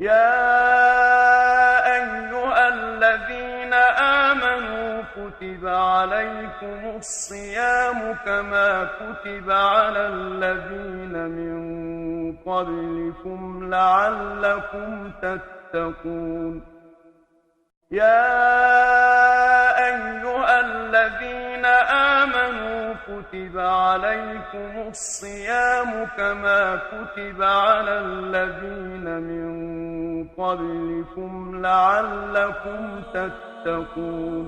يا أيها الذين آمنوا كتب عليكم الصيام كما كتب على الذين من قبلكم لعلكم تتقون يا أيها الذين آمنوا كتب عليكم الصيام كما كتب على الذين من قبلكم لعلكم تتقون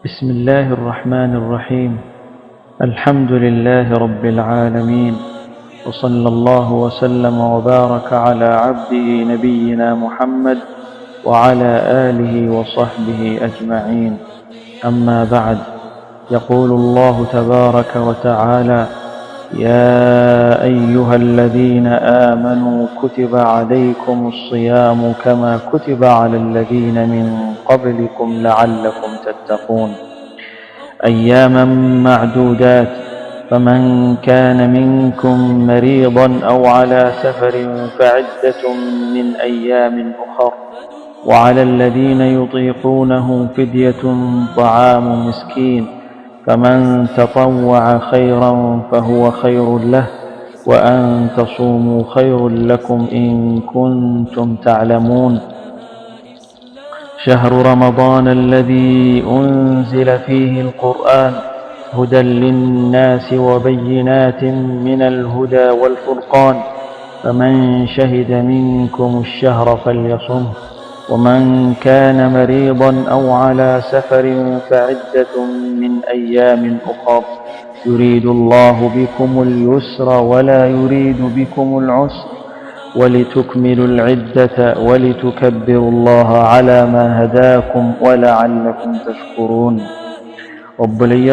بسم الله الرحمن الرحيم. الحمد لله رب العالمين، وصلى الله وسلم وبارك على عبده نبينا محمد وعلى آله وصحبه أجمعين. أما بعد، يقول الله تبارك وتعالى: يا أيها الذين آمنوا كتب عليكم الصيام كما كتب على الذين من قبلكم لعلكم تتقون أياما معدودات، فمن كان منكم مريضا أو على سفر فعدة من أيام أخر، وعلى الذين يطيقونه فدية طعام مسكين، فمن تطوع خيرا فهو خير له، وأن تصوموا خير لكم إن كنتم تعلمون. شهر رمضان الذي أنزل فيه القرآن هدى للناس وبينات من الهدى والفرقان، فمن شهد منكم الشهر فليصمه، ومن كان مريضا أو على سفر فعدة من أيام أخر، يريد الله بكم اليسر ولا يريد بكم العسر، ولتكملوا العدة ولتكبروا الله على ما هداكم ولعلكم تشكرون. وبلي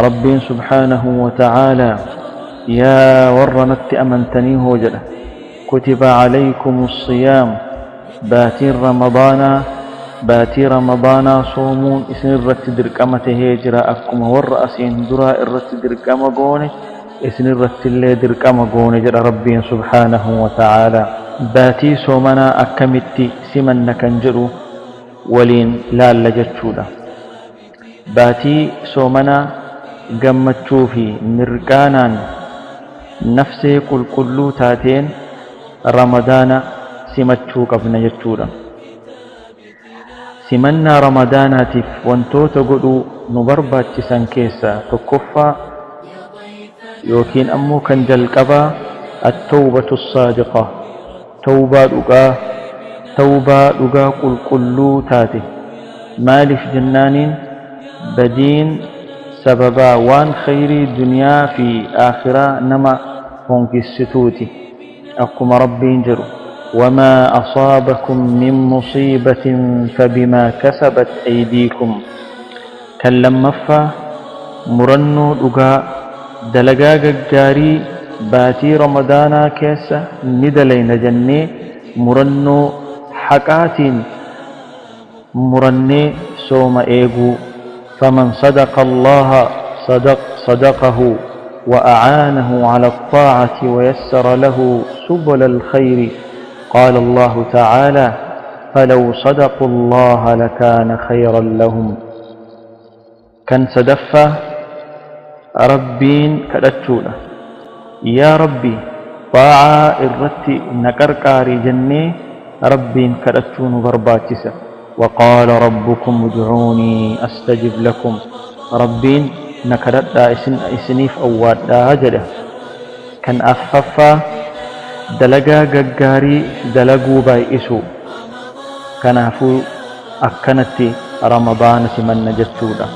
ربي سبحانه وتعالى يا ورنت أمنتني هوجله كتب عليكم الصيام باتي رمضان صومون اسن الرت درقمة هجرة أكما ورأسين دراء الرت درقمة قوني اسن الرت اللي درقمة قوني جرى ربي سبحانه وتعالى. باتي صومنا أكمتي سمن كنجرو ولين لا لجتشولا. باتي صومنا قمتشو في مرقانا نفسي كل تاتين رمضان simachuu qabna jechuudha. Simannaa ramadaanaatiif wantoota godhuu nu barbaachisan keessaa tokkoffaa yookiin ammoo kan jalqabaa at-tawbatu as-saadiqa, tawbaa dhugaa qulqulluu taate. Maaliif jennaaniin badiin sababaa waan khayrii duniyaa fi aakhiraa nama honkissituuti. Akkuma rabbiin jedhu: وما أصابكم من مصيبة فبما كسبت أيديكم. كلمفا مرنو دغا دلغا غاري باتي رمضانا كيسا ندلين جنة مرنو حقاتين مرني سوم إيغو. فمن صدق الله صدقه وأعانه على الطاعة ويسر له سبل الخير. قال الله تعالى: فلو صدقوا الله لكان خيرا لهم. كان سدفة ربين كدتشونا يا ربي طاعة الرتي نكركاري جنة ربين كدتشون برباتسة. وقال ربكم ادعوني أستجب لكم. ربين نكرتا إسنيف أواد هجده. كان أففا dalagaa gaggaarii dalaguu baay'isuu. Kanaafuu akkanatti ramadaana simanna jechuudha.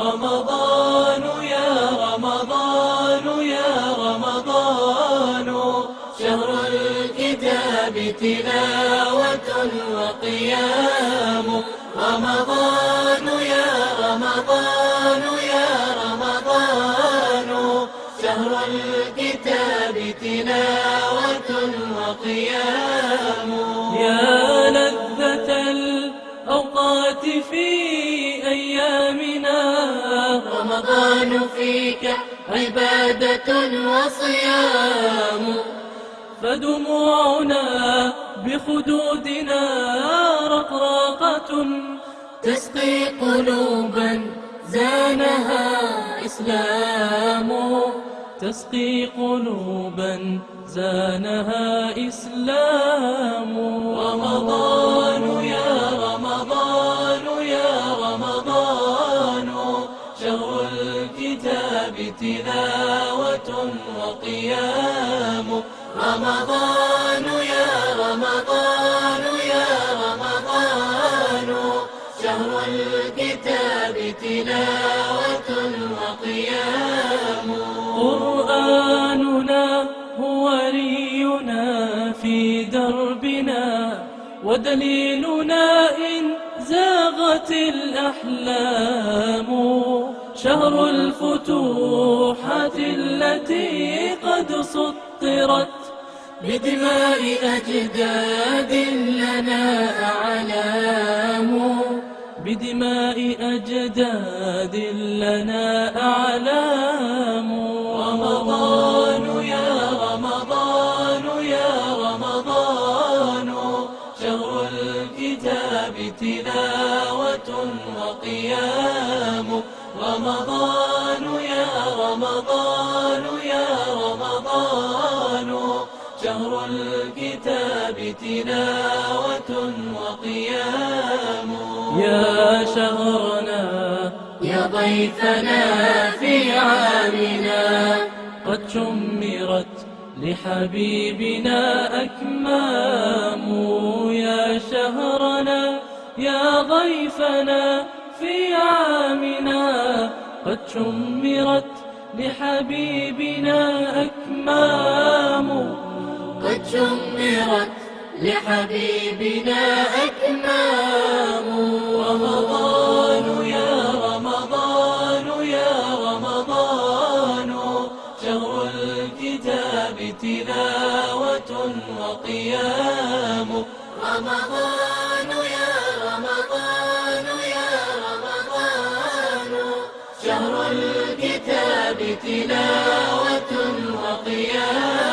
رمضان يا رمضان يا رمضان شهر الكتاب تلاوة وقيام. رمضان يا رمضان يا رمضان شهر الكتاب تلاوة وقيام. يا لذة الأوقات في أيامنا، رمضان فيك عبادة وصيام. فدموعنا بخدودنا رقراقة تسقي قلوبا زانها إسلام. تسقي قلوبا زانها إسلام. رمضان يا رمضان يا رمضان، شهر الكتاب تلاوة وقيام. رمضان يا رمضان يا رمضان، شهر الكتاب تلاوة وقيام. قرآننا هو ولينا في دربنا، ودليلنا إن زاغت الأحلام. شهر الفتوحات التي قد سطرت بدماء أجداد لنا أعلام. بدماء أجداد لنا أعلام. رمضان يا رمضان يا رمضان، شهر الكتاب تلاوة وقيام. رمضان يا رمضان يا رمضان، شهر الكتاب تلاوة وقيام. يا شهرنا يا ضيفنا في عامنا، قد شمرت لحبيبنا أكمام. يا شهرنا يا ضيفنا في عامنا، قد شمرت لحبيبنا أكمام. قد شمرت لحبيبنا أكمام. رمضان يا رمضان يا رمضان، شهر الكتاب تلاوة وقيام. رمضان يا رمضان يا رمضان، شهر الكتاب تلاوة وقيام.